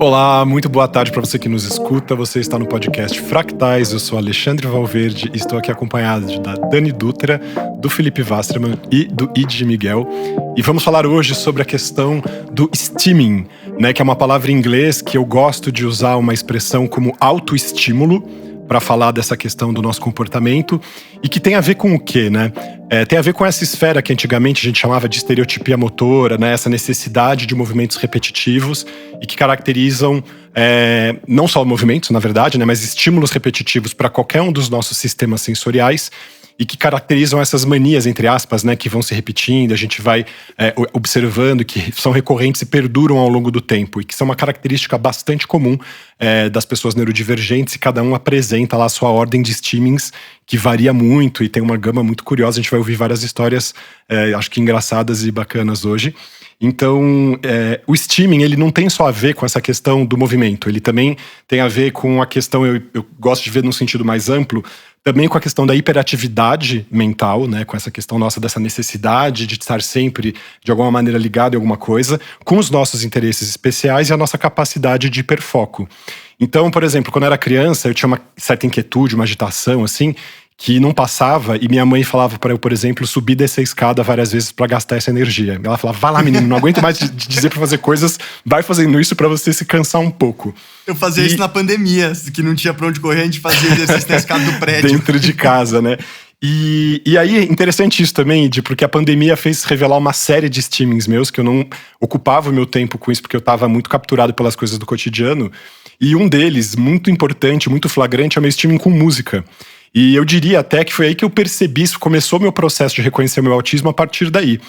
Olá, muito boa tarde para você que nos escuta. Você está no podcast Fractais. Eu sou Alexandre Valverde e estou aqui acompanhado da Dani Dutra, do Felipe Wasserman e do Id Miguel. E vamos falar hoje sobre a questão do stimming, né, que é uma palavra em inglês que eu gosto de usar uma expressão como autoestímulo para falar dessa questão do nosso comportamento e que tem a ver com o quê, né? Tem a ver com essa esfera que antigamente a gente chamava de estereotipia motora, né? Essa necessidade de movimentos repetitivos e que caracterizam não só movimentos, na verdade, né? Mas estímulos repetitivos para qualquer um dos nossos sistemas sensoriais e que caracterizam essas manias, entre aspas, né, que vão se repetindo, a gente vai observando, que são recorrentes e perduram ao longo do tempo, e que são uma característica bastante comum das pessoas neurodivergentes, e cada um apresenta lá a sua ordem de stimmings, que varia muito, e tem uma gama muito curiosa. A gente vai ouvir várias histórias, acho que engraçadas e bacanas hoje. Então, o stimming, ele não tem só a ver com essa questão do movimento, ele também tem a ver com a questão, eu gosto de ver num sentido mais amplo, também com a questão da hiperatividade mental, né, com essa questão nossa dessa necessidade de estar sempre, de alguma maneira, ligado em alguma coisa, com os nossos interesses especiais e a nossa capacidade de hiperfoco. Então, por exemplo, quando eu era criança, eu tinha uma certa inquietude, uma agitação, assim, que não passava, e minha mãe falava para eu, por exemplo, subir e descer a escada várias vezes para gastar essa energia. Ela falava, vai lá menino, não aguento mais de dizer para fazer coisas, vai fazendo isso para você se cansar um pouco. Eu fazia isso na pandemia, que não tinha pra onde correr, a gente fazia exercício na escada do prédio. Dentro de casa, né? E aí, interessante isso também, porque a pandemia fez revelar uma série de stimmings meus, que eu não ocupava o meu tempo com isso, porque eu estava muito capturado pelas coisas do cotidiano. E um deles, muito importante, muito flagrante, é o meu stimming com música. E eu diria até que foi aí que eu percebi, isso começou meu processo de reconhecer o meu autismo a partir daí.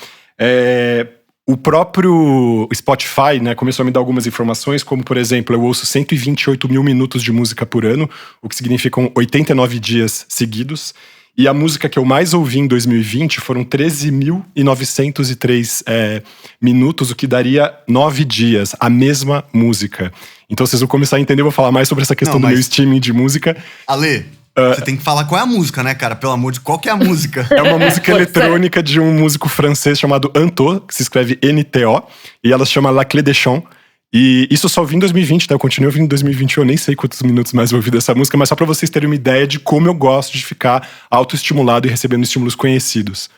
O próprio Spotify, né, começou a me dar algumas informações, como, por exemplo, eu ouço 128 mil minutos de música por ano, o que significam 89 dias seguidos. E a música que eu mais ouvi em 2020 foram 13.903 minutos, o que daria 9 dias, a mesma música. Então vocês vão começar a entender, eu vou falar mais sobre essa questão do meu streaming de música. Ale, você tem que falar qual é a música, né, cara? Pelo amor de Deus, qual que é a música? É uma música eletrônica de um músico francês chamado Anto, que se escreve N-T-O, e ela se chama La Clé des Champs. E isso eu só ouvi em 2020, tá? Eu continuo ouvindo em 2021, eu nem sei quantos minutos mais eu ouvi dessa música, mas só pra vocês terem uma ideia de como eu gosto de ficar autoestimulado e recebendo estímulos conhecidos.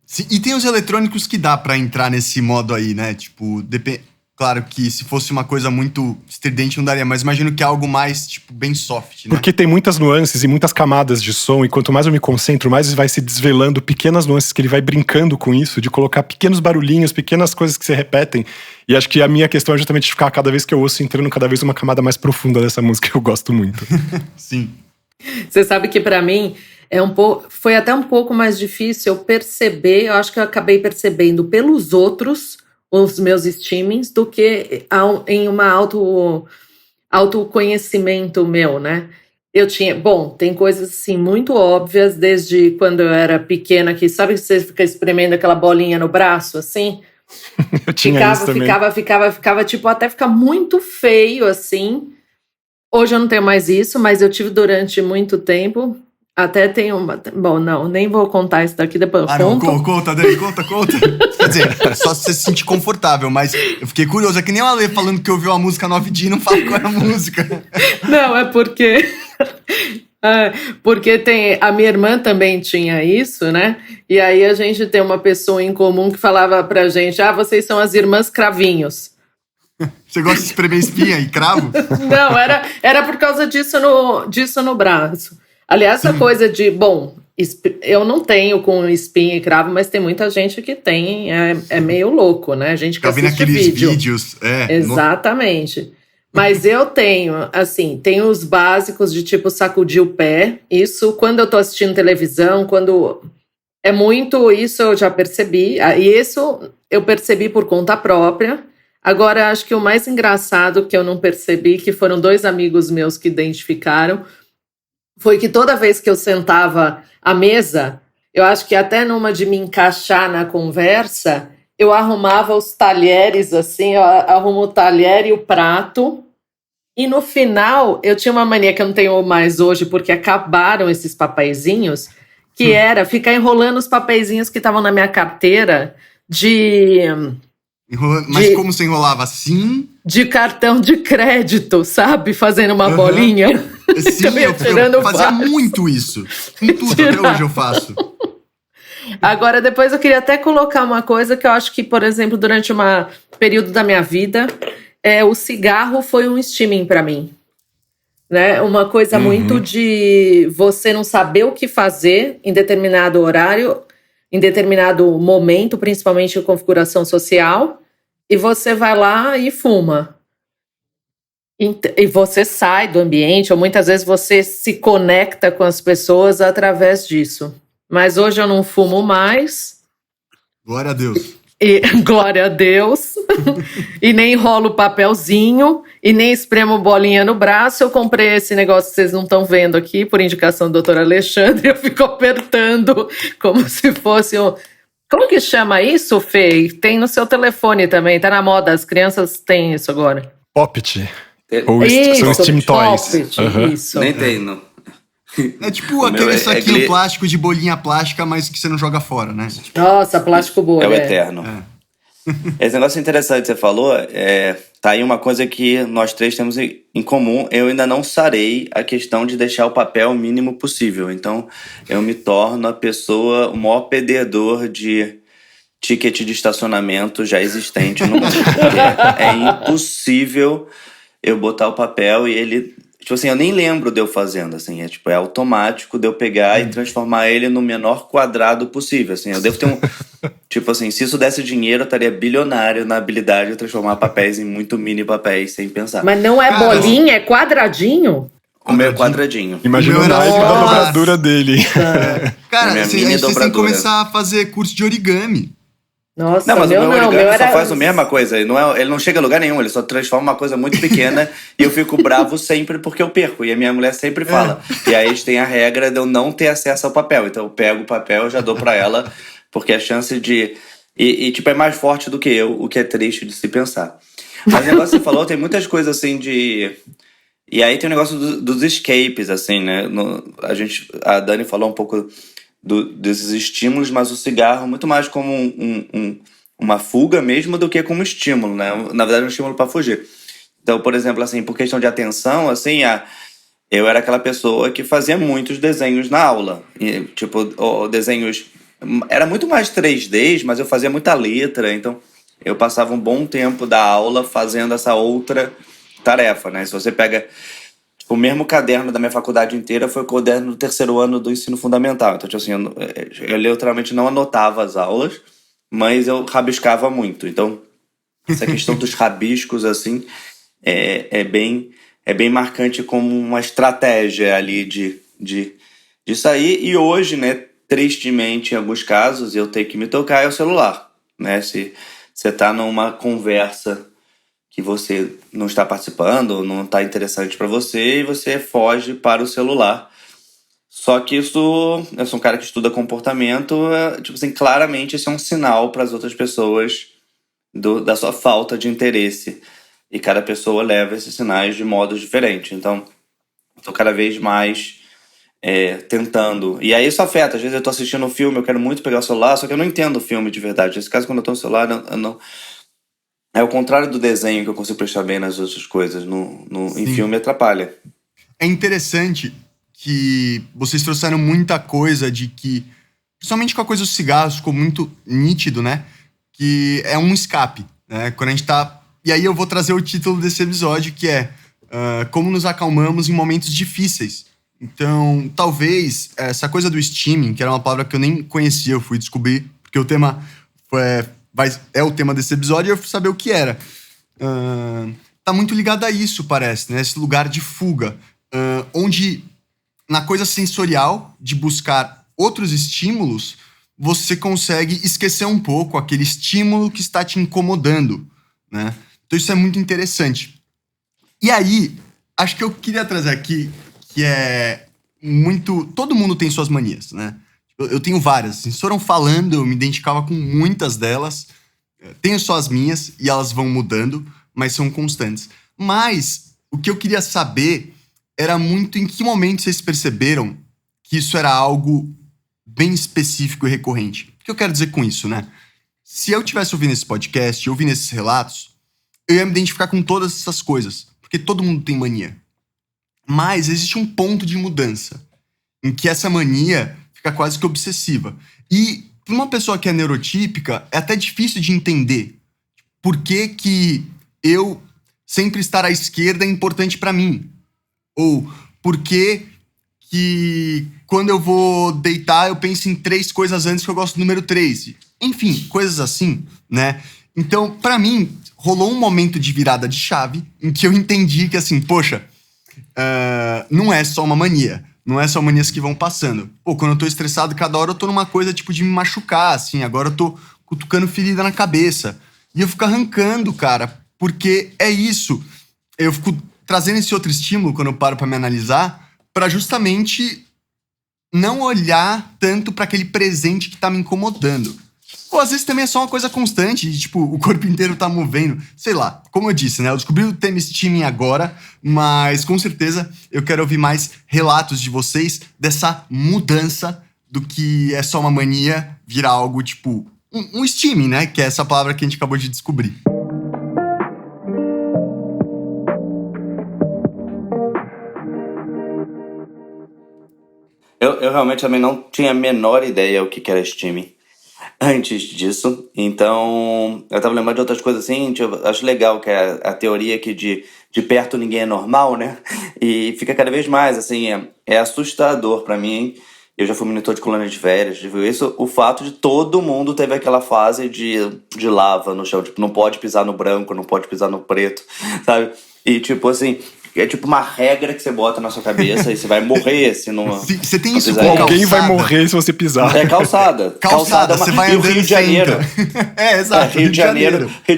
Sim, e tem os eletrônicos que dá pra entrar nesse modo aí, né? Tipo, claro que se fosse uma coisa muito estridente não daria, mas imagino que é algo mais, tipo, bem soft, né? Porque tem muitas nuances e muitas camadas de som, e quanto mais eu me concentro, mais vai se desvelando pequenas nuances que ele vai brincando com isso, de colocar pequenos barulhinhos, pequenas coisas que se repetem. E acho que a minha questão é justamente ficar cada vez que eu ouço entrando cada vez uma camada mais profunda dessa música que eu gosto muito. Sim. Você sabe que pra mim foi até um pouco mais difícil eu perceber, eu acho que eu acabei percebendo pelos outros os meus streamings do que em uma autoconhecimento meu, né? Tem coisas assim muito óbvias desde quando eu era pequena, que sabe que você fica espremendo aquela bolinha no braço, assim? Eu tinha isso também. Ficava tipo, até ficar muito feio, assim. Hoje eu não tenho mais isso, mas eu tive durante muito tempo. Até tem uma... Bom, não, nem vou contar isso daqui, depois eu conto. Não, conta, Dani, conta. Quer dizer, só se você se sentir confortável, mas eu fiquei curioso. É que nem o Ale falando que ouviu a música 9D e não fala qual é a música. Não, é porque... porque a minha irmã também tinha isso, né? E aí a gente tem uma pessoa em comum que falava pra gente, vocês são as irmãs cravinhos. Você gosta de espremer espinha e cravo? Não, era por causa disso no braço. Aliás, essa coisa de, eu não tenho com espinha e cravo, mas tem muita gente que tem, é meio louco, né? A gente que assiste vídeos. Exatamente. Mas eu tenho, assim, tem os básicos de tipo sacudir o pé. Isso quando eu tô assistindo televisão, quando é muito, isso eu já percebi. E isso eu percebi por conta própria. Agora, acho que o mais engraçado que eu não percebi, que foram 2 amigos meus que identificaram, foi que toda vez que eu sentava à mesa, eu acho que até numa de me encaixar na conversa, eu arrumava os talheres, assim, eu arrumo o talher e o prato, e no final, eu tinha uma mania que eu não tenho mais hoje, porque acabaram esses papeizinhos, que era ficar enrolando os papeizinhos que estavam na minha carteira Mas como você enrolava assim? De cartão de crédito, sabe? Fazendo uma bolinha. Sim, eu fazia muito isso. Com tudo, até hoje eu faço. Agora, depois eu queria até colocar uma coisa que eu acho que, por exemplo, durante um período da minha vida, o cigarro foi um estímulo para mim. Né? Uma coisa muito de você não saber o que fazer em determinado horário, em determinado momento, principalmente em configuração social, e você vai lá e fuma. E você sai do ambiente, ou muitas vezes você se conecta com as pessoas através disso. Mas hoje eu não fumo mais. Glória a Deus. Glória a Deus. E nem enrolo papelzinho, e nem espremo bolinha no braço. Eu comprei esse negócio que vocês não estão vendo aqui, por indicação do doutor Alexandre. Eu fico apertando como se fosse um... Como que chama isso, Fê? Tem no seu telefone também, tá na moda. As crianças têm isso agora. Poppet. Ou são Steam Toys. Poppet, isso. Nem tem, não. É tipo aquele saquinho plástico de bolinha plástica, mas que você não joga fora, né? Nossa, plástico bolha. É o eterno. Esse negócio interessante que você falou, tá aí uma coisa que nós três temos em comum. Eu ainda não sarei a questão de deixar o papel o mínimo possível. Então, eu me torno o maior perdedor de ticket de estacionamento já existente no mundo. É impossível eu botar o papel e ele... Tipo assim, eu nem lembro de eu fazendo, assim. É automático de eu pegar e transformar ele no menor quadrado possível, assim. Eu devo ter um... Tipo assim, se isso desse dinheiro, eu estaria bilionário na habilidade de transformar papéis em muito mini papéis, sem pensar. Mas não é bolinha, é quadradinho? O meu quadradinho. Imagina o naipe da dobradura dele. Cara, vocês têm que começar a fazer curso de origami. Nossa, não, mas meu o meu origami era... só faz a mesma coisa. Ele não chega a lugar nenhum, ele só transforma uma coisa muito pequena e eu fico bravo sempre porque eu perco. E a minha mulher sempre fala. E aí eles têm a regra de eu não ter acesso ao papel. Então eu pego o papel e já dou pra ela, porque a chance de... tipo, é mais forte do que eu, o que é triste de se pensar. Mas o negócio que você falou, tem muitas coisas assim de... E aí tem o negócio dos escapes, assim, né? A Dani falou um pouco... desses estímulos, mas o cigarro muito mais como uma fuga mesmo do que como estímulo, né? Na verdade, um estímulo para fugir. Então, por exemplo, assim, por questão de atenção, assim, eu era aquela pessoa que fazia muitos desenhos na aula. E, tipo, desenhos... Era muito mais 3Ds, mas eu fazia muita letra, então eu passava um bom tempo da aula fazendo essa outra tarefa, né? Se você pega... O mesmo caderno da minha faculdade inteira foi o caderno do 3º ano do ensino fundamental. Então, tipo assim, eu literalmente não anotava as aulas, mas eu rabiscava muito. Então, essa questão dos rabiscos, assim, é bem marcante como uma estratégia ali de sair. E hoje, né, tristemente, em alguns casos, eu tenho que me tocar é o celular, né? Se você tá numa conversa que você não está participando, não está interessante para você, e você foge para o celular. Só que isso, eu sou um cara que estuda comportamento, tipo assim, claramente esse é um sinal para as outras pessoas da sua falta de interesse. E cada pessoa leva esses sinais de modos diferentes. Então, estou cada vez mais tentando. E aí isso afeta. Às vezes eu estou assistindo um filme, eu quero muito pegar o celular, só que eu não entendo o filme de verdade. Nesse caso, quando eu estou no celular, eu não... É o contrário do desenho que eu consigo prestar bem nas outras coisas. Em filme atrapalha. É interessante que vocês trouxeram muita coisa de que... Principalmente com a coisa dos cigarros, ficou muito nítido, né? Que é um escape, né? Quando a gente tá... E aí eu vou trazer o título desse episódio, que é Como nos acalmamos em momentos difíceis. Então, talvez essa coisa do steaming, que era uma palavra que eu nem conhecia, eu fui descobrir, porque o tema é o tema desse episódio e eu fui saber o que era. Tá muito ligado a isso, parece, né? Esse lugar de fuga. Onde, na coisa sensorial, de buscar outros estímulos, você consegue esquecer um pouco aquele estímulo que está te incomodando, né? Então isso é muito interessante. E aí, acho que eu queria trazer aqui, que é muito... Todo mundo tem suas manias, né? Eu tenho várias. Assim, se foram falando, eu me identificava com muitas delas. Tenho só as minhas e elas vão mudando, mas são constantes. Mas o que eu queria saber era muito em que momento vocês perceberam que isso era algo bem específico e recorrente. O que eu quero dizer com isso, né? se eu tivesse ouvindo esse podcast, ouvindo esses relatos, eu ia me identificar com todas essas coisas. Porque todo mundo tem mania. Mas existe um ponto de mudança, em que essa mania fica quase que obsessiva. E para uma pessoa que é neurotípica, é até difícil de entender por que eu sempre estar à esquerda é importante para mim. Ou por que quando eu vou deitar eu penso em 3 coisas antes que eu gosto do número 3. Enfim, coisas assim, né? Então, para mim, rolou um momento de virada de chave em que eu entendi que assim, poxa, não é só uma mania. Não é só manias que vão passando. Pô, quando eu tô estressado, cada hora eu tô numa coisa tipo de me machucar, assim. Agora eu tô cutucando ferida na cabeça. E eu fico arrancando, cara. Porque é isso. Eu fico trazendo esse outro estímulo quando eu paro pra me analisar, pra justamente não olhar tanto pra aquele presente que tá me incomodando. Ou às vezes também é só uma coisa constante, de, tipo, o corpo inteiro tá movendo. Sei lá, como eu disse, né? Eu descobri o tema steaming agora, mas com certeza eu quero ouvir mais relatos de vocês dessa mudança do que é só uma mania virar algo, tipo, um steaming, né? Que é essa palavra que a gente acabou de descobrir. Eu realmente também não tinha a menor ideia o que era steaming antes disso. Então, eu tava lembrando de outras coisas assim. Eu acho legal que é a teoria que de perto ninguém é normal, né? E fica cada vez mais, assim, é assustador pra mim. Eu já fui monitor de colônia de férias, viu isso? O fato de todo mundo teve aquela fase de lava no chão. Tipo, não pode pisar no branco, não pode pisar no preto, sabe? E tipo assim, é tipo uma regra que você bota na sua cabeça e você vai morrer se não. Você tem isso pisar. com calçada? Alguém vai morrer se você pisar. É calçada. Calçada, você vai e o andando Rio de Janeiro. Exato. Rio de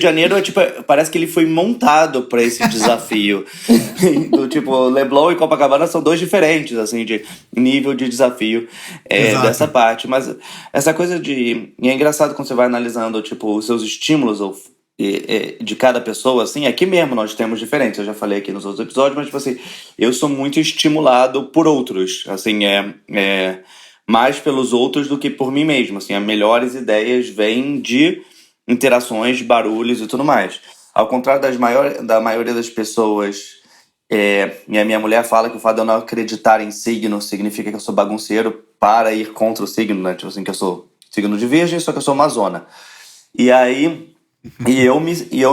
Janeiro é tipo, parece que ele foi montado pra esse desafio. Do tipo, Leblon e Copacabana são 2 diferentes, assim, de nível de desafio dessa parte. Mas essa coisa de. E é engraçado quando você vai analisando, tipo, os seus estímulos de cada pessoa, assim, aqui mesmo nós temos diferentes. Eu já falei aqui nos outros episódios, mas, tipo assim, eu sou muito estimulado por outros, assim, mais pelos outros do que por mim mesmo, assim, as melhores ideias vêm de interações, de barulhos e tudo mais. Ao contrário da maioria das pessoas, e a minha mulher fala que o fato de eu não acreditar em signo significa que eu sou bagunceiro para ir contra o signo, né? Tipo assim, que eu sou signo de Virgem, só que eu sou amazona. E aí... E eu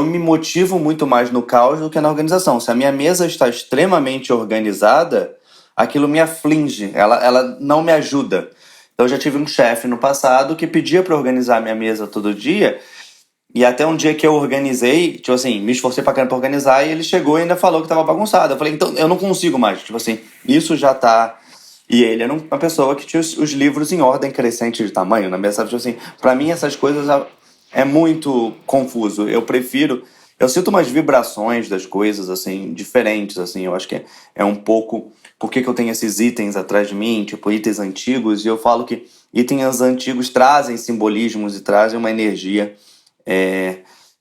me motivo muito mais no caos do que na organização. Se a minha mesa está extremamente organizada, aquilo me aflige, ela não me ajuda. Então eu já tive um chefe no passado que pedia para organizar a minha mesa todo dia, e até um dia que eu organizei, tipo assim, me esforcei pra caramba pra organizar, e ele chegou e ainda falou que tava bagunçado. Eu falei, então eu não consigo mais, tipo assim, isso já tá... E ele era uma pessoa que tinha os livros em ordem crescente de tamanho na mesa, tipo assim, pra mim essas coisas... É muito confuso. Eu sinto umas vibrações das coisas, assim, diferentes, assim. Eu acho que é um pouco... Por que eu tenho esses itens atrás de mim, tipo, itens antigos? E eu falo que itens antigos trazem simbolismos e trazem uma energia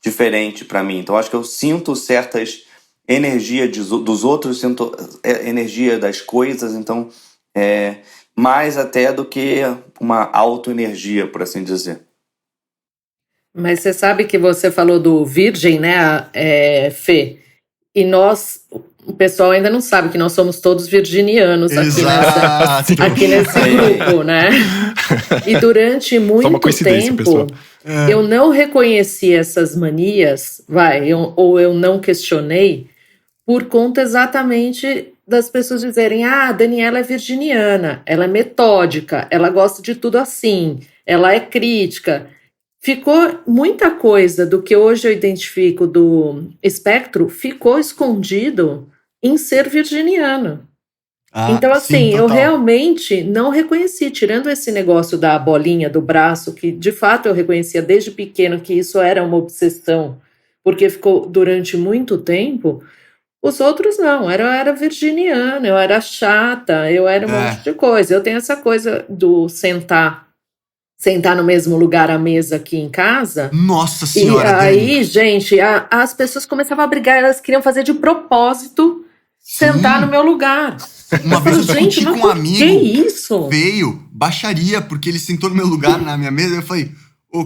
diferente pra mim. Então, acho que eu sinto certas energias dos outros, sinto energia das coisas. Então, mais até do que uma autoenergia, por assim dizer. Mas você sabe que você falou do Virgem, né, Fê? E nós, o pessoal ainda não sabe que nós somos todos virginianos aqui nesse grupo, né? E durante muito tempo, eu não reconheci essas manias, ou eu não questionei, por conta exatamente das pessoas dizerem, a Daniela é virginiana, ela é metódica, ela gosta de tudo assim, ela é crítica. Ficou muita coisa do que hoje eu identifico do espectro, ficou escondido em ser virginiano. Então, assim, eu realmente não reconheci, tirando esse negócio da bolinha do braço, que de fato eu reconhecia desde pequeno que isso era uma obsessão, porque ficou durante muito tempo. Os outros não, eu era virginiana, eu era chata, eu era um monte de coisa. Eu tenho essa coisa do sentar no mesmo lugar à mesa aqui em casa. Nossa Senhora! E aí, gente, as pessoas começavam a brigar, elas queriam fazer de propósito sentar no meu lugar. Uma vez eu discuti com um amigo, que isso? veio, baixaria, porque ele sentou no meu lugar, na minha mesa, eu falei,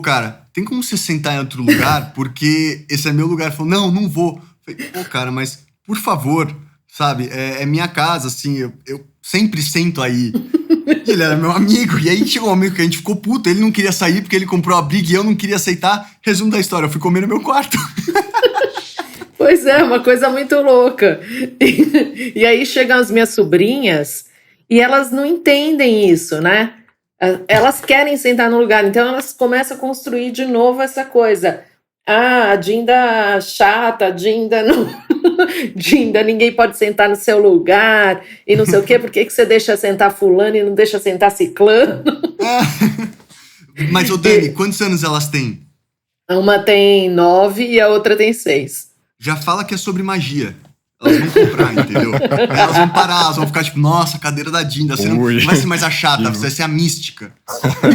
cara, tem como você sentar em outro lugar? Porque esse é meu lugar. Ele falou, não vou. Eu falei, pô, cara, mas por favor, sabe? É minha casa, assim, eu sempre sento aí. E ele era meu amigo. E aí chegou um amigo que a gente ficou puto. Ele não queria sair porque ele comprou a briga e eu não queria aceitar. Resumo da história, eu fui comer no meu quarto. Pois é, uma coisa muito louca. E aí chegam as minhas sobrinhas e elas não entendem isso, né? Elas querem sentar no lugar, então elas começam a construir de novo essa coisa. Ah, a Dinda chata, a Dinda não... Dinda, ninguém pode sentar no seu lugar e não sei o quê. Por que você deixa sentar fulano e não deixa sentar ciclano? Mas, ô Dani, quantos anos elas têm? Uma tem 9 e a outra tem 6. Já fala que é sobre magia. Elas vão comprar, entendeu? Elas vão parar, elas vão ficar tipo, nossa, cadeira da Dinda. Você não vai ser mais a chata, você vai ser a mística.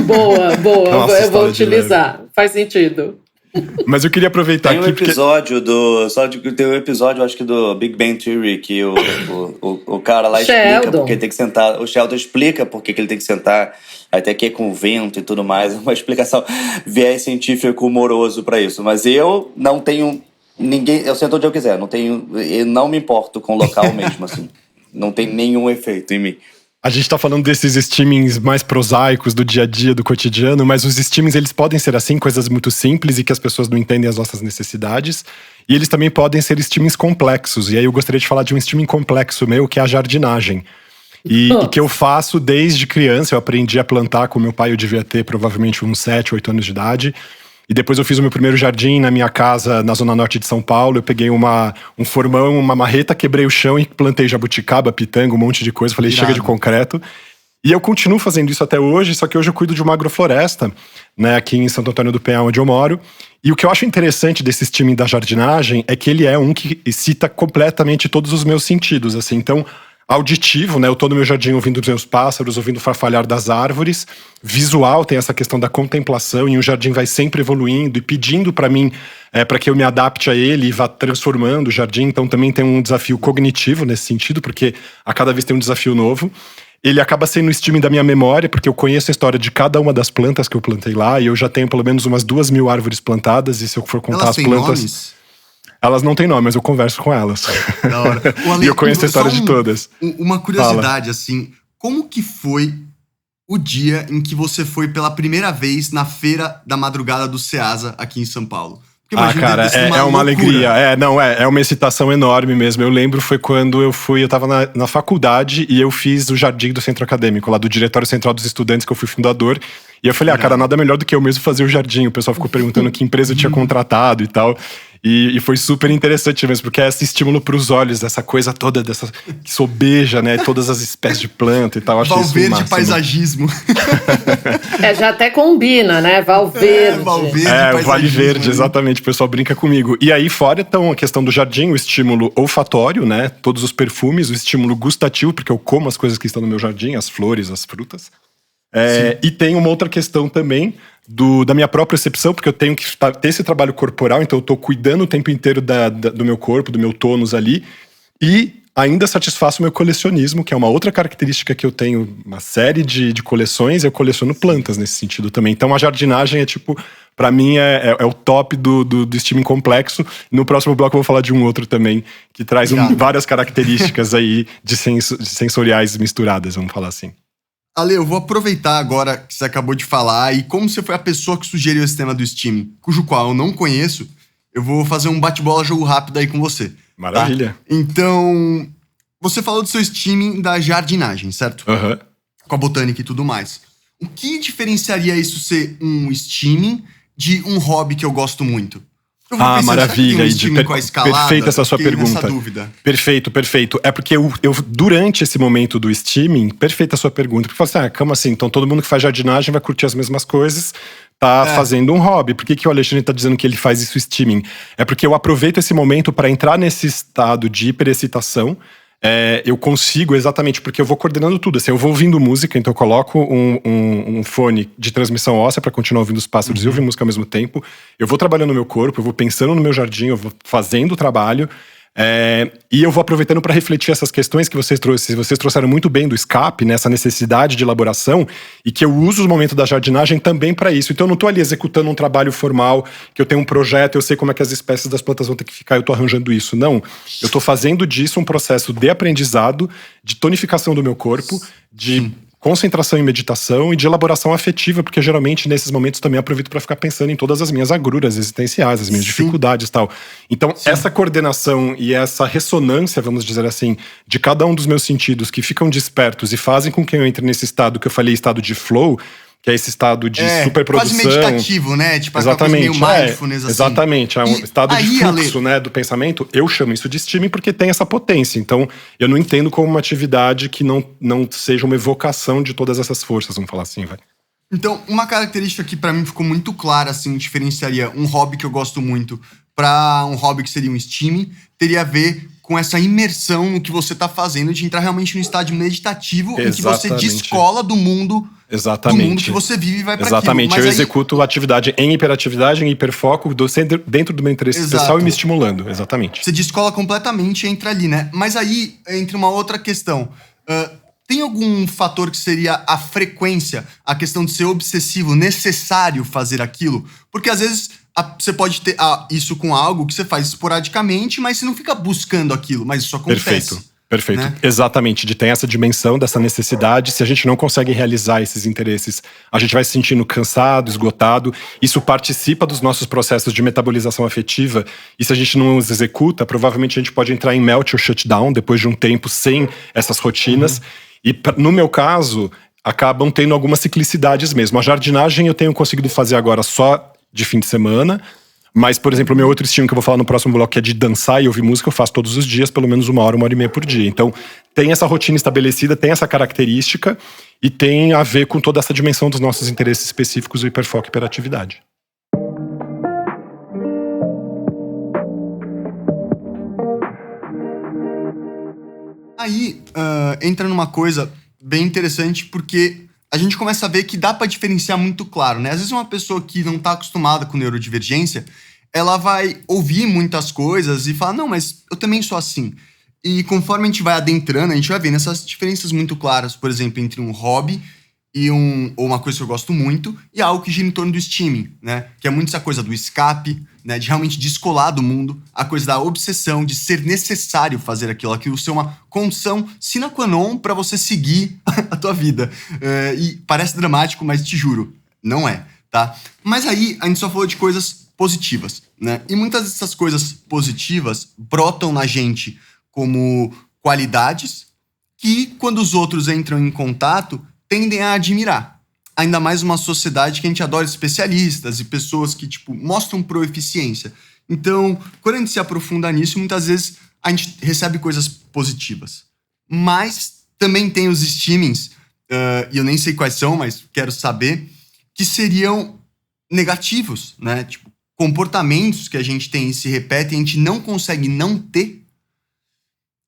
Boa. Nossa, eu vou utilizar. Faz sentido. Mas eu queria aproveitar tem um aqui episódio tem um episódio, acho que do Big Bang Theory, que o cara lá explica porque tem que sentar. O Sheldon explica porque que ele tem que sentar. Aí tem que ir com o vento e tudo mais. Uma explicação viés científico humoroso pra isso. Mas eu não tenho ninguém. Eu sento onde eu quiser. Eu não me importo com o local mesmo, assim. Não tem nenhum efeito em mim. A gente tá falando desses streamings mais prosaicos do dia a dia, do cotidiano, mas os streamings, eles podem ser assim, coisas muito simples e que as pessoas não entendem as nossas necessidades. E eles também podem ser streamings complexos. E aí eu gostaria de falar de um streaming complexo meu, que é a jardinagem. E que eu faço desde criança. Eu aprendi a plantar com meu pai, eu devia ter provavelmente uns 7, 8 anos de idade. E depois eu fiz o meu primeiro jardim na minha casa, na zona norte de São Paulo. Eu peguei um formão, uma marreta, quebrei o chão e plantei jabuticaba, pitanga, um monte de coisa. Falei, chega de concreto. E eu continuo fazendo isso até hoje, só que hoje eu cuido de uma agrofloresta, né, aqui em Santo Antônio do Penhal, onde eu moro. E o que eu acho interessante desse streaming da jardinagem é que ele é um que cita completamente todos os meus sentidos, assim. Então, auditivo, né? Eu tô no meu jardim ouvindo os meus pássaros, ouvindo o farfalhar das árvores. Visual, tem essa questão da contemplação, e o jardim vai sempre evoluindo e pedindo para mim, para que eu me adapte a ele e vá transformando o jardim. Então também tem um desafio cognitivo nesse sentido, porque a cada vez tem um desafio novo. Ele acaba sendo o streaming da minha memória, porque eu conheço a história de cada uma das plantas que eu plantei lá, e eu já tenho pelo menos umas 2.000 árvores plantadas, e se eu for contar as plantas... Nomes? Elas não têm nome, mas eu converso com elas. Da hora. E eu conheço a história de todas. Uma curiosidade, assim, como que foi o dia em que você foi pela primeira vez na Feira da Madrugada do Ceasa, aqui em São Paulo? Porque, cara, é uma alegria. É uma excitação enorme mesmo. Eu lembro, foi quando eu tava na faculdade e eu fiz o jardim do centro acadêmico, lá do Diretório Central dos Estudantes, que eu fui fundador. E eu falei, cara, nada melhor do que eu mesmo fazer o jardim. O pessoal ficou perguntando que empresa eu tinha contratado e tal. E foi super interessante mesmo, porque é esse estímulo pros olhos, essa coisa toda, dessa que sobeja, né? Todas as espécies de planta e tal. Acho isso o máximo. Valverde paisagismo. Já até combina, né? Valverde. Valverde o Vale Verde, exatamente. O pessoal brinca comigo. E aí fora, então, a questão do jardim, o estímulo olfatório, né? Todos os perfumes, o estímulo gustativo, porque eu como as coisas que estão no meu jardim, as flores, as frutas. E tem uma outra questão também da minha própria percepção, porque eu tenho que ter esse trabalho corporal, então eu tô cuidando o tempo inteiro do meu corpo, do meu tônus ali, e ainda satisfaço o meu colecionismo, que é uma outra característica que eu tenho, uma série de coleções, eu coleciono plantas nesse sentido também. Então a jardinagem é tipo, pra mim é o top do streaming complexo. No próximo bloco eu vou falar de um outro também, que traz várias características aí de sensoriais misturadas, vamos falar assim. Ale, eu vou aproveitar agora que você acabou de falar e como você foi a pessoa que sugeriu esse tema do streaming, cujo qual eu não conheço, eu vou fazer um bate-bola jogo rápido aí com você. Maravilha. Tá? Então, você falou do seu streaming da jardinagem, certo? Uhum. Com a botânica e tudo mais. O que diferenciaria isso ser um streaming de um hobby que eu gosto muito? Maravilha, perfeita essa sua pergunta. Perfeito. É porque eu durante esse momento do streaming, perfeita a sua pergunta. Porque eu falo assim, como assim? Então todo mundo que faz jardinagem vai curtir as mesmas coisas, fazendo um hobby. Por que o Alexandre tá dizendo que ele faz isso streaming? É porque eu aproveito esse momento para entrar nesse estado de hiperexcitação. Eu consigo exatamente, porque eu vou coordenando tudo. Assim, eu vou ouvindo música, então eu coloco um fone de transmissão óssea para continuar ouvindo os pássaros e ouvir música ao mesmo tempo. Eu vou trabalhando no meu corpo, eu vou pensando no meu jardim, eu vou fazendo o trabalho. E eu vou aproveitando para refletir essas questões que vocês trouxeram muito bem do escape, nessa necessidade de elaboração, e que eu uso os momentos da jardinagem também para isso. Então eu não estou ali executando um trabalho formal, que eu tenho um projeto, eu sei como é que as espécies das plantas vão ter que ficar, eu estou arranjando isso. Não, eu estou fazendo disso um processo de aprendizado, de tonificação do meu corpo, de concentração em meditação e de elaboração afetiva, porque geralmente nesses momentos também aproveito para ficar pensando em todas as minhas agruras existenciais, as minhas dificuldades e tal. Então, essa coordenação e essa ressonância, vamos dizer assim, de cada um dos meus sentidos que ficam despertos e fazem com que eu entre nesse estado que eu falei, estado de flow, que é esse estado de superprodução. Quase meditativo, né? Tipo, exatamente, meio mindfulness, assim. Exatamente, é um estado de fluxo, né, do pensamento. Eu chamo isso de steaming porque tem essa potência. Então, eu não entendo como uma atividade que não seja uma evocação de todas essas forças, vamos falar assim, vai. Então, uma característica que pra mim ficou muito clara, assim, diferenciaria um hobby que eu gosto muito pra um hobby que seria um steaming, teria a ver com essa imersão no que você tá fazendo, de entrar realmente num estado meditativo em que você descola do mundo. Exatamente. Do mundo que você vive e vai pra Exatamente. aquilo. Eu executo atividade em hiperatividade, em hiperfoco, dentro do meu interesse especial e me estimulando. Exatamente. Você descola completamente e entra ali, né? Mas aí entra uma outra questão. Tem algum fator que seria a frequência, a questão de ser obsessivo, necessário fazer aquilo? Porque às vezes você pode ter isso com algo que você faz esporadicamente, mas você não fica buscando aquilo, mas isso acontece. Perfeito. Né? Exatamente, de ter essa dimensão, dessa necessidade. Se a gente não consegue realizar esses interesses, a gente vai se sentindo cansado, esgotado. Isso participa dos nossos processos de metabolização afetiva. E se a gente não os executa, provavelmente a gente pode entrar em melt ou shutdown depois de um tempo sem essas rotinas. E no meu caso, acabam tendo algumas ciclicidades mesmo. A jardinagem eu tenho conseguido fazer agora só de fim de semana. Mas, por exemplo, o meu outro estilo que eu vou falar no próximo bloco, que é de dançar e ouvir música, eu faço todos os dias, pelo menos 1 hora e meia por dia. Então, tem essa rotina estabelecida, tem essa característica e tem a ver com toda essa dimensão dos nossos interesses específicos, o hiperfoco e hiperatividade. Aí, entra numa coisa bem interessante, porque a gente começa a ver que dá pra diferenciar muito claro, né? Às vezes uma pessoa que não tá acostumada com neurodivergência, ela vai ouvir muitas coisas e falar, não, mas eu também sou assim. E conforme a gente vai adentrando, a gente vai vendo essas diferenças muito claras, por exemplo, entre um hobby e ou uma coisa que eu gosto muito, e algo que gira em torno do steaming, né? Que é muito essa coisa do escape, né? De realmente descolar do mundo, a coisa da obsessão, de ser necessário fazer aquilo ser uma condição sine qua non pra você seguir a tua vida. E parece dramático, mas te juro, não é, tá? Mas aí, a gente só falou de coisas positivas, né? E muitas dessas coisas positivas brotam na gente como qualidades que, quando os outros entram em contato, tendem a admirar. Ainda mais uma sociedade que a gente adora especialistas e pessoas que, tipo, mostram proeficiência. Então, quando a gente se aprofunda nisso, muitas vezes a gente recebe coisas positivas. Mas também tem os steamings, e eu nem sei quais são, mas quero saber, que seriam negativos, né? Tipo, comportamentos que a gente tem e se repetem, a gente não consegue não ter,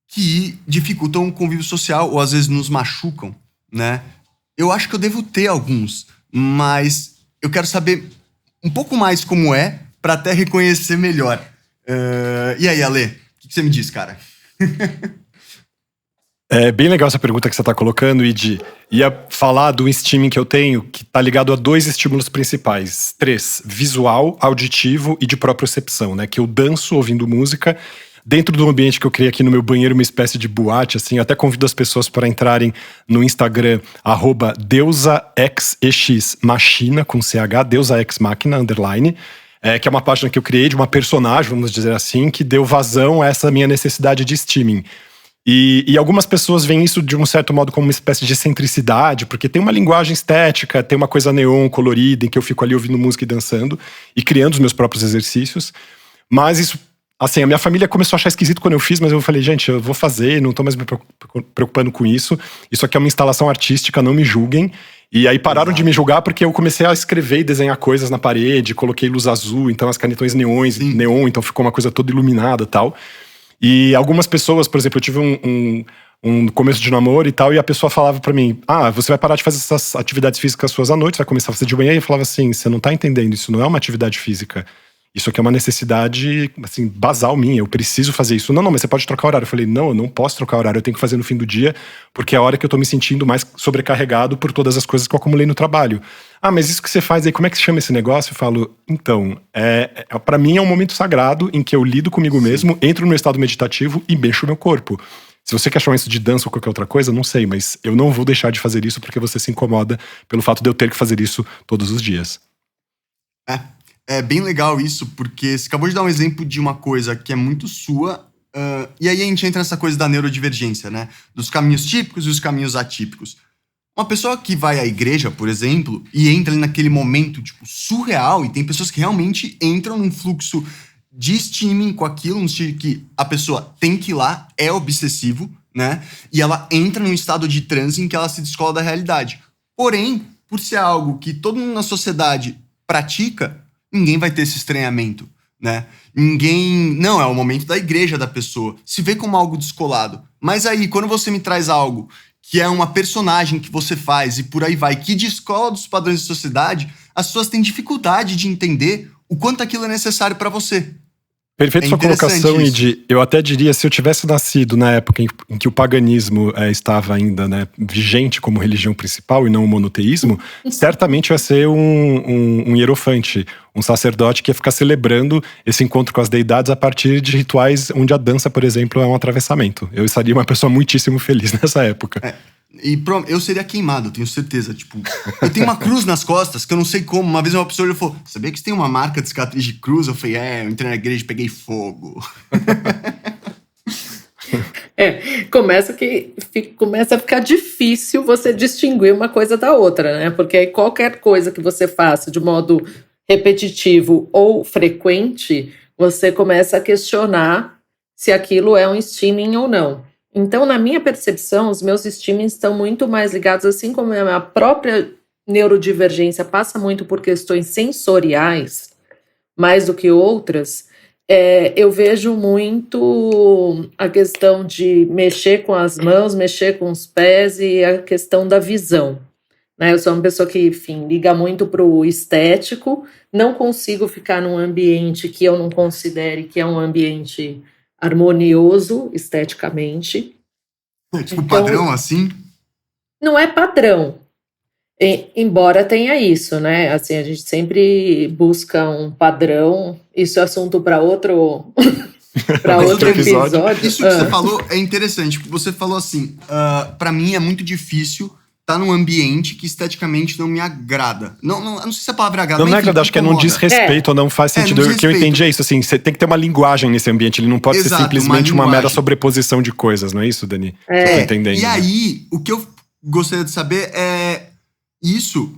que dificultam o convívio social ou às vezes nos machucam, né? Eu acho que eu devo ter alguns, mas eu quero saber um pouco mais como é pra até reconhecer melhor. E aí, Ale, o que você me diz, cara? É bem legal essa pergunta que você tá colocando, Idi. Ia falar do steaming que eu tenho, que tá ligado a 2 estímulos principais. 3, visual, auditivo e de propriocepção, né? Que eu danço ouvindo música. Dentro do ambiente que eu criei aqui no meu banheiro, uma espécie de boate, assim, eu até convido as pessoas para entrarem no Instagram, @deusaxmachina, com CH, deusaxmachina, _, que é uma página que eu criei de uma personagem, vamos dizer assim, que deu vazão a essa minha necessidade de steaming. E algumas pessoas veem isso de um certo modo como uma espécie de excentricidade, porque tem uma linguagem estética, tem uma coisa neon, colorida, em que eu fico ali ouvindo música e dançando, e criando os meus próprios exercícios. Mas isso, assim, a minha família começou a achar esquisito quando eu fiz, mas eu falei, gente, eu vou fazer, não tô mais me preocupando com isso. Isso aqui é uma instalação artística, não me julguem. E aí pararam de me julgar porque eu comecei a escrever e desenhar coisas na parede, coloquei luz azul, então as canetões neon, então ficou uma coisa toda iluminada e tal. E algumas pessoas, por exemplo, eu tive um começo de namoro e tal, e a pessoa falava pra mim, você vai parar de fazer essas atividades físicas suas à noite, vai começar a fazer de manhã, e eu falava assim, você não tá entendendo, isso não é uma atividade física. Isso aqui é uma necessidade, assim, basal minha, eu preciso fazer isso. Não, mas você pode trocar horário. Eu falei, não, eu não posso trocar horário, eu tenho que fazer no fim do dia, porque é a hora que eu tô me sentindo mais sobrecarregado por todas as coisas que eu acumulei no trabalho. Ah, mas isso que você faz aí, como é que se chama esse negócio? Eu falo, então, pra mim é um momento sagrado em que eu lido comigo mesmo, entro no meu estado meditativo e mexo o meu corpo. Se você quer chamar isso de dança ou qualquer outra coisa, não sei, mas eu não vou deixar de fazer isso porque você se incomoda pelo fato de eu ter que fazer isso todos os dias. É bem legal isso, porque você acabou de dar um exemplo de uma coisa que é muito sua, e aí a gente entra nessa coisa da neurodivergência, né? Dos caminhos típicos e os caminhos atípicos. Uma pessoa que vai à igreja, por exemplo, e entra ali naquele momento, tipo, surreal, e tem pessoas que realmente entram num fluxo de streaming com aquilo, no sentido que a pessoa tem que ir lá, é obsessivo, né? E ela entra num estado de transe em que ela se descola da realidade. Porém, por ser algo que todo mundo na sociedade pratica, ninguém vai ter esse estranhamento, né? Não, é o momento da igreja da pessoa. Se vê como algo descolado. Mas aí, quando você me traz algo que é uma personagem que você faz e por aí vai, que descola dos padrões da sociedade, as pessoas têm dificuldade de entender o quanto aquilo é necessário pra você. Perfeita sua colocação, Idi. Eu até diria, se eu tivesse nascido na época em que o paganismo estava ainda, né, vigente como religião principal e não o monoteísmo, certamente eu ia ser um hierofante, um sacerdote que ia ficar celebrando esse encontro com as deidades a partir de rituais onde a dança, por exemplo, é um atravessamento. Eu seria uma pessoa muitíssimo feliz nessa época. Eu seria queimado, tenho certeza. Tipo, eu tenho uma cruz nas costas, que eu não sei como. Uma vez uma pessoa falou, sabia que você tem uma marca de cicatriz de cruz? Eu falei, eu entrei na igreja e peguei fogo. Começa a ficar difícil você distinguir uma coisa da outra, né? Porque aí qualquer coisa que você faça de modo repetitivo ou frequente, você começa a questionar se aquilo é um streaming ou não. Então, na minha percepção, os meus streamings estão muito mais ligados, assim como a minha própria neurodivergência passa muito por questões sensoriais, mais do que outras, eu vejo muito a questão de mexer com as mãos, mexer com os pés e a questão da visão. Né? Eu sou uma pessoa que, enfim, liga muito para o estético, não consigo ficar num ambiente que eu não considere que é um ambiente harmonioso esteticamente. Tipo, então, padrão assim? Não é padrão. Embora tenha isso, né? Assim, a gente sempre busca um padrão. Isso é assunto para outro episódio. Isso que você falou é interessante. Você falou assim, para mim é muito difícil estar num ambiente que esteticamente não me agrada. Não sei se a palavra agrada. Não me agrada, acho que não diz respeito ou não faz sentido. O que eu entendi é isso, assim, você tem que ter uma linguagem nesse ambiente, ele não pode ser simplesmente uma mera sobreposição de coisas, não é isso, Dani? Você tá entendendo? E aí, o que eu gostaria de saber é, isso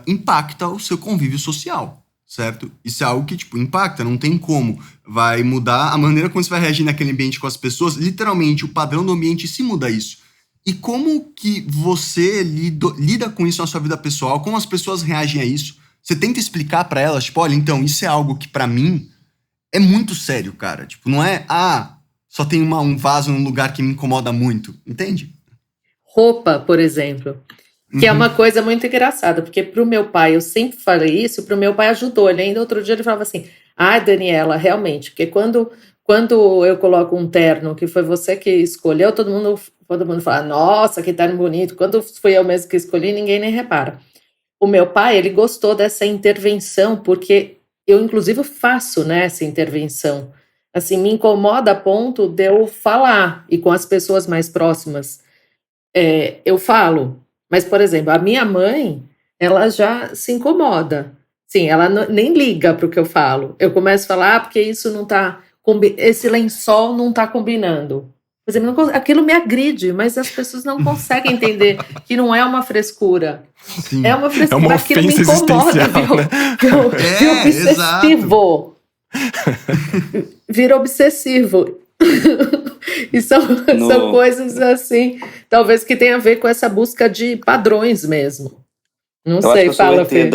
impacta o seu convívio social, certo? Isso é algo que, tipo, impacta, não tem como. Vai mudar a maneira como você vai reagir naquele ambiente com as pessoas, literalmente, o padrão do ambiente se muda isso. E como que você lida com isso na sua vida pessoal? Como as pessoas reagem a isso? Você tenta explicar pra elas, tipo, olha, então, isso é algo que pra mim é muito sério, cara. Tipo, não é, só tem um vaso num lugar que me incomoda muito. Entende? Roupa, por exemplo. Que é uma coisa muito engraçada, porque pro meu pai, eu sempre falei isso, pro meu pai ajudou. Ele ainda outro dia ele falava assim, Daniela, realmente, porque quando eu coloco um terno que foi você que escolheu, todo mundo fala, nossa, que terno bonito. Quando fui eu mesmo que escolhi, ninguém nem repara. O meu pai, ele gostou dessa intervenção, porque eu, inclusive, faço, né, essa intervenção. Assim, me incomoda a ponto de eu falar, e com as pessoas mais próximas, eu falo. Mas, por exemplo, a minha mãe, ela já se incomoda. Sim, ela nem liga para o que eu falo. Eu começo a falar, porque isso não tá... Esse lençol não tá combinando. Por exemplo, aquilo me agride, mas as pessoas não conseguem entender que não é uma frescura. Sim. É uma frescura, é uma aquilo me incomoda, viu? Obsessivo. Vira obsessivo. E são coisas assim, talvez que tenha a ver com essa busca de padrões mesmo. Não sei, fala, Fê.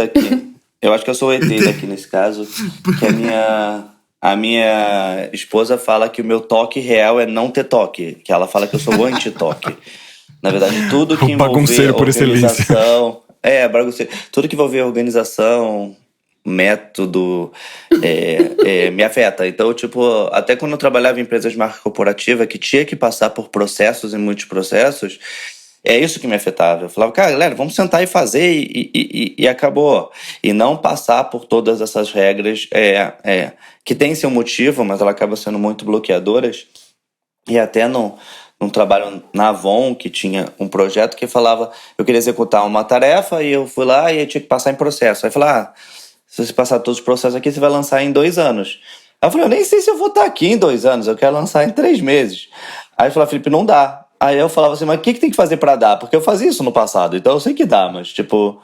Eu acho que eu sou o ET daqui nesse caso, que a minha esposa fala que o meu toque real é não ter toque, que ela fala que eu sou o anti-toque. Na verdade, tudo que envolver bagunceiro por excelência. Bagunceiro. Tudo que envolver organização, método me afeta. Então, tipo, até quando eu trabalhava em empresas de marca corporativa que tinha que passar por processos e muitos processos, é isso que me afetava. Eu falava, cara, galera, vamos sentar e fazer e acabou. E não passar por todas essas regras que tem seu motivo, mas ela acaba sendo muito bloqueadoras. E até num trabalho na Avon, que tinha um projeto que falava, eu queria executar uma tarefa e eu fui lá e eu tinha que passar em processo. Aí eu falei, se você passar todos os processos aqui, você vai lançar em 2 anos. Aí eu falei, eu nem sei se eu vou estar aqui em 2 anos, eu quero lançar em 3 meses. Aí eu falei, Felipe, não dá. Aí eu falava assim, mas o que tem que fazer pra dar? Porque eu fazia isso no passado, então eu sei que dá, mas tipo...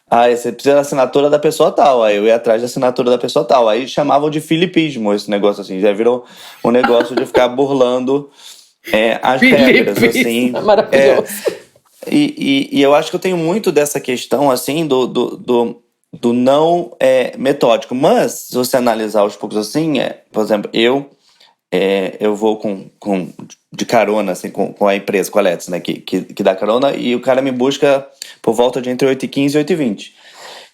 você precisa da assinatura da pessoa tal. Aí eu ia atrás da assinatura da pessoa tal. Aí chamavam de filipismo esse negócio assim. Já virou um negócio de ficar burlando as regras, assim. É maravilhoso. E eu acho que eu tenho muito dessa questão, assim, do não metódico. Mas, se você analisar aos poucos assim, por exemplo, eu vou de carona, assim, com a empresa, com a Let's, né, que dá carona, e o cara me busca por volta de entre 8h15 e 8h20.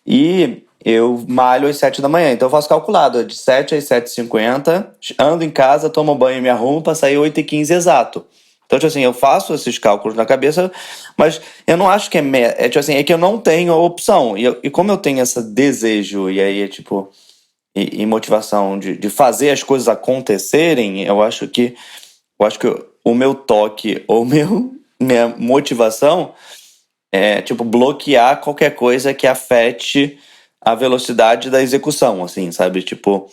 E eu malho às 7 da manhã, então eu faço calculado, de 7 às 7h50, ando em casa, tomo banho e me arrumo pra sair 8h15 exato. Então, tipo assim, eu faço esses cálculos na cabeça, mas eu não acho que tipo assim, é que eu não tenho a opção. E como eu tenho esse desejo, e aí tipo... E motivação de fazer as coisas acontecerem, eu acho que o meu toque ou minha motivação é, tipo, bloquear qualquer coisa que afete a velocidade da execução, assim, sabe? Tipo,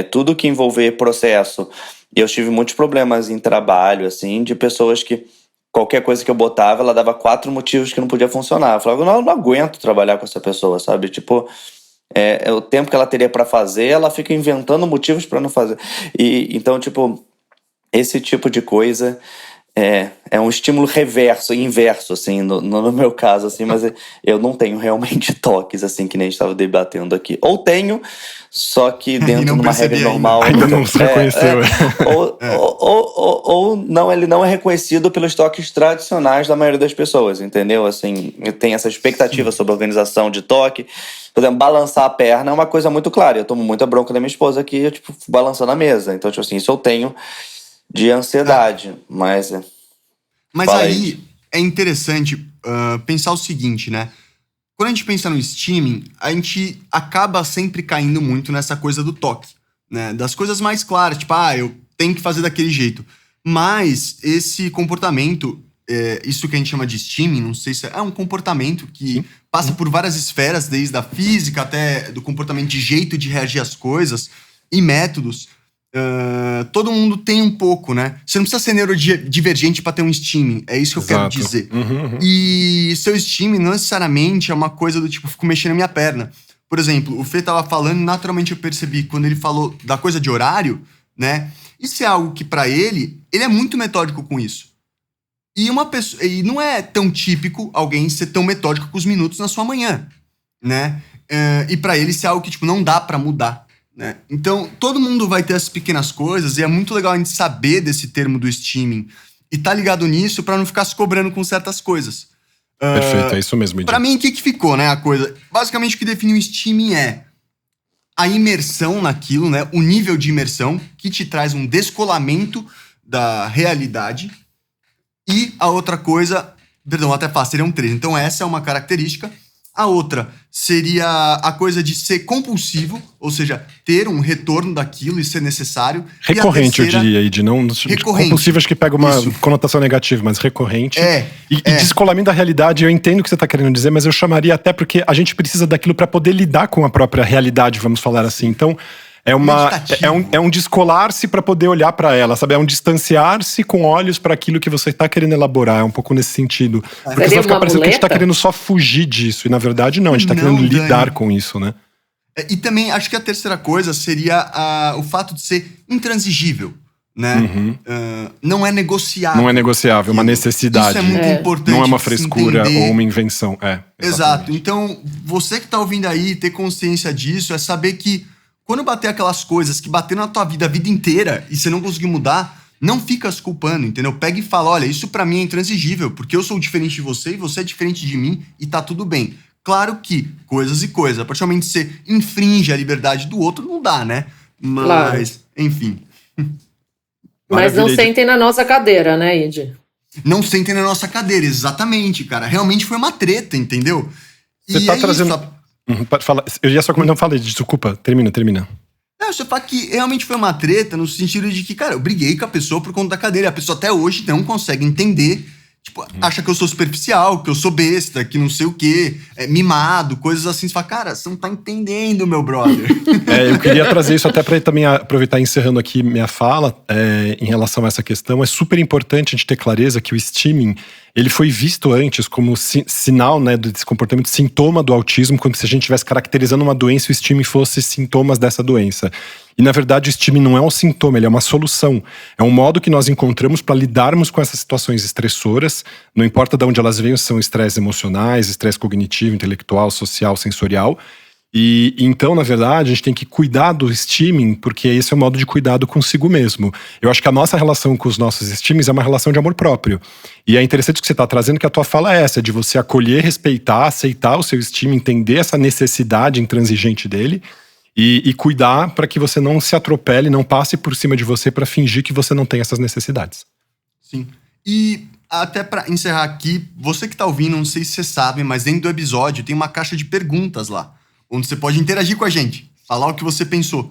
tudo que envolver processo. Eu tive muitos problemas em trabalho, assim, de pessoas que qualquer coisa que eu botava, ela dava 4 motivos que não podia funcionar. Eu falava, não aguento trabalhar com essa pessoa, sabe? Tipo... o tempo que ela teria pra fazer, ela fica inventando motivos pra não fazer. Então, tipo, esse tipo de coisa é um estímulo inverso, assim, no meu caso, assim, mas eu não tenho realmente toques, assim, que nem a gente estava debatendo aqui. Ou tenho, só que dentro de uma regra normal. Ainda não se reconheceu. Ou não, ele não é reconhecido pelos toques tradicionais da maioria das pessoas, entendeu? Assim, tem essa expectativa sobre a organização de toque. Por exemplo, balançar a perna é uma coisa muito clara. Eu tomo muita bronca da minha esposa aqui, eu, tipo, balançando a mesa. Então, tipo assim, isso eu tenho de ansiedade. Mas aí é interessante pensar o seguinte, né? Quando a gente pensa no streaming, a gente acaba sempre caindo muito nessa coisa do toque, né? Das coisas mais claras, tipo, eu tenho que fazer daquele jeito. Mas esse comportamento, isso que a gente chama de streaming, não sei se é um comportamento que passa por várias esferas, desde a física até do comportamento, de jeito de reagir às coisas e métodos. Todo mundo tem um pouco, né? Você não precisa ser neurodivergente pra ter um streaming. É isso que eu quero dizer. E seu streaming não necessariamente é uma coisa do tipo, fico mexendo a minha perna. Por exemplo, o Fê tava falando, naturalmente eu percebi, quando ele falou da coisa de horário, né? Isso é algo que pra ele é muito metódico com isso. E não é tão típico alguém ser tão metódico com os minutos na sua manhã, né? E pra ele isso é algo que, tipo, não dá pra mudar. Né? Então, todo mundo vai ter essas pequenas coisas e é muito legal a gente saber desse termo do streaming e tá ligado nisso pra não ficar se cobrando com certas coisas. Perfeito, é isso mesmo, Edi. Pra mim, o que ficou, né, a coisa? Basicamente, o que define o streaming é a imersão naquilo, né? O nível de imersão que te traz um descolamento da realidade. E a outra coisa... Perdão, até fácil, seriam 3. Então, essa é uma característica. A outra seria a coisa de ser compulsivo, ou seja, ter um retorno daquilo e ser necessário. Recorrente, eu diria, Edi. Não compulsivo, acho que pega uma conotação negativa, mas recorrente. E descolamento da realidade, eu entendo o que você está querendo dizer, mas eu chamaria até porque a gente precisa daquilo para poder lidar com a própria realidade, vamos falar assim. Então, é um descolar-se para poder olhar para ela, sabe? É um distanciar-se com olhos para aquilo que você está querendo elaborar. É um pouco nesse sentido. Porque senão fica parecendo que a gente está querendo só fugir disso. E na verdade não, a gente está querendo lidar com isso, né? E também acho que a terceira coisa seria o fato de ser intransigível, né? Não é negociável. Não é negociável, é uma necessidade. Isso é muito importante. Não é uma frescura ou uma invenção. Exato. Então, você que tá ouvindo aí, ter consciência disso, é saber que quando bater aquelas coisas que bateram na tua vida a vida inteira e você não conseguiu mudar, não fica se culpando, entendeu? Pega e fala, olha, isso pra mim é intransigível, porque eu sou diferente de você e você é diferente de mim e tá tudo bem. Claro que coisas e coisas. A partir do momento que você infringe a liberdade do outro, não dá, né? Mas, Claro. enfim. Mas não Maravilha. sentem na nossa cadeira, né, Id? Não sentem na nossa cadeira, exatamente, cara. Realmente foi uma treta, entendeu? Você tá trazendo- Pode falar. Eu ia só comentar, não falei, desculpa. Termina. Não, você fala que realmente foi uma treta no sentido de que, cara, eu briguei com a pessoa por conta da cadeira. A pessoa até hoje não consegue entender. Tipo, acha que eu sou superficial, que eu sou besta, que não sei o quê, mimado, coisas assim. Você fala, cara, você não tá entendendo, meu brother. Eu queria trazer isso até para também aproveitar encerrando aqui minha fala em relação a essa questão. É super importante a gente ter clareza que o stimming, ele foi visto antes como sinal, né, desse comportamento, sintoma do autismo, como se a gente estivesse caracterizando uma doença e o stimming fosse sintomas dessa doença. E na verdade o stimming não é um sintoma, ele é uma solução. É um modo que nós encontramos para lidarmos com essas situações estressoras, não importa de onde elas venham, se são estresses emocionais, estresse cognitivo, intelectual, social, sensorial. E então, na verdade, a gente tem que cuidar do stimming, porque esse é o modo de cuidado consigo mesmo. Eu acho que a nossa relação com os nossos stimmings é uma relação de amor próprio. E é interessante que você está trazendo que a tua fala é essa, de você acolher, respeitar, aceitar o seu stimming, entender essa necessidade intransigente dele e cuidar para que você não se atropele, não passe por cima de você para fingir que você não tem essas necessidades. Sim. E até pra encerrar aqui, você que tá ouvindo, não sei se você sabe, mas dentro do episódio tem uma caixa de perguntas lá, onde você pode interagir com a gente, falar o que você pensou.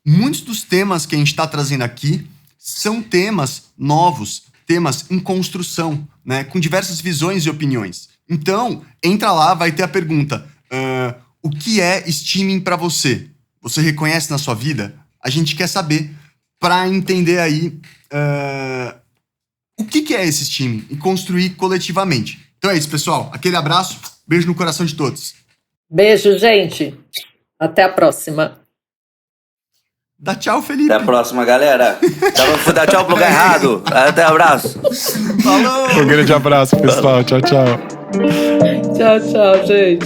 Muitos dos temas que a gente tá trazendo aqui são temas novos, temas em construção, né, com diversas visões e opiniões. Então, entra lá, vai ter a pergunta, o que é stimming pra você? Você reconhece na sua vida? A gente quer saber pra entender aí o que é esse stimming e construir coletivamente. Então é isso, pessoal. Aquele abraço, beijo no coração de todos. Beijo, gente. Até a próxima. Dá tchau, Felipe. Até a próxima, galera. Fui dar tchau pro lugar errado. Até abraço. Falou! Um grande abraço, pessoal. Tchau, tchau. Tchau, tchau, gente.